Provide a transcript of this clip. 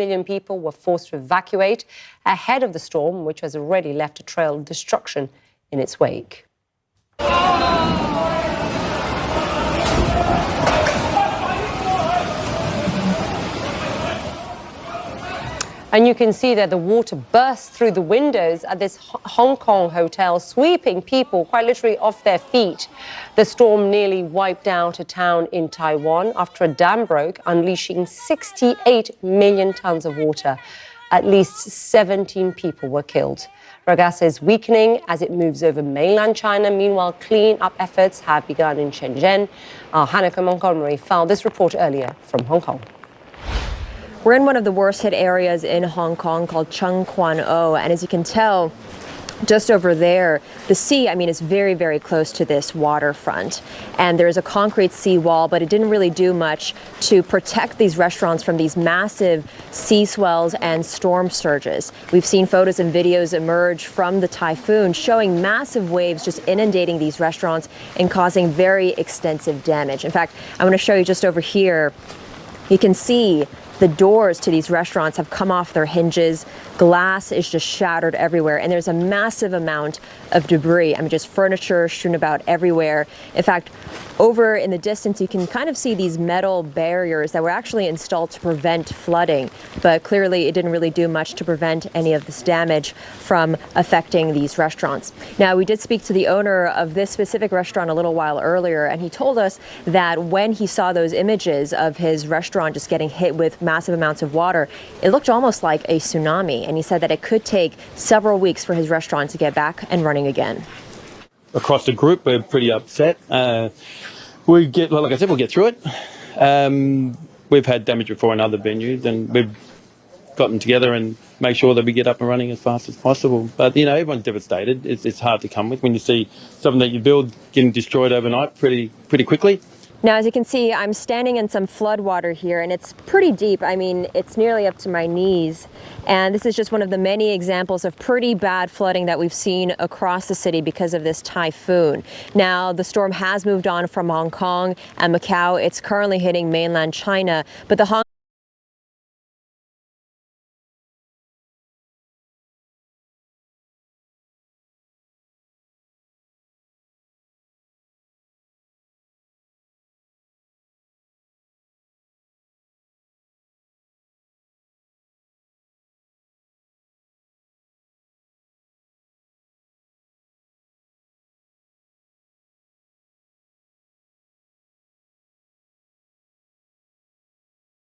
million people were forced to evacuate ahead of the storm, which has already left a trail of destruction in its wake. And you can see that the water burst through the windows at this Hong Kong hotel, sweeping people quite literally off their feet. The storm nearly wiped out a town in Taiwan after a dam broke, unleashing 68 million tons of water. At least 17 people were killed. Ragasa is weakening as it moves over mainland China. Meanwhile, clean-up efforts have begun in Shenzhen. Our Hanneke Montgomery found this report earlier from Hong Kong. We're in one of the worst hit areas in Hong Kong called Chung Kwan O, and as you can tell, just over there, the sea, is very, very close to this waterfront. And there's a concrete seawall, but it didn't really do much to protect these restaurants from these massive sea swells and storm surges. We've seen photos and videos emerge from the typhoon showing massive waves just inundating these restaurants and causing very extensive damage. In fact, I want to show you just over here. You can see the doors to these restaurants have come off their hinges. Glass is just shattered everywhere, and there's a massive amount of debris. Just furniture strewn about everywhere. In fact, over in the distance, you can kind of see these metal barriers that were actually installed to prevent flooding, but clearly it didn't really do much to prevent any of this damage from affecting these restaurants. Now, we did speak to the owner of this specific restaurant a little while earlier, and he told us that when he saw those images of his restaurant just getting hit with massive amounts of water, it looked almost like a tsunami, and he said that it could take several weeks for his restaurant to get back and running again. Across the group, we're pretty upset. We'll get through it. We've had damage before in other venues, and we've got them together and make sure that we get up and running as fast as possible. But, everyone's devastated. It's hard to come with when you see something that you build getting destroyed overnight pretty quickly. Now, as you can see, I'm standing in some flood water here, and it's pretty deep. It's nearly up to my knees. And this is just one of the many examples of pretty bad flooding that we've seen across the city because of this typhoon. Now, the storm has moved on from Hong Kong and Macau. It's currently hitting mainland China, but the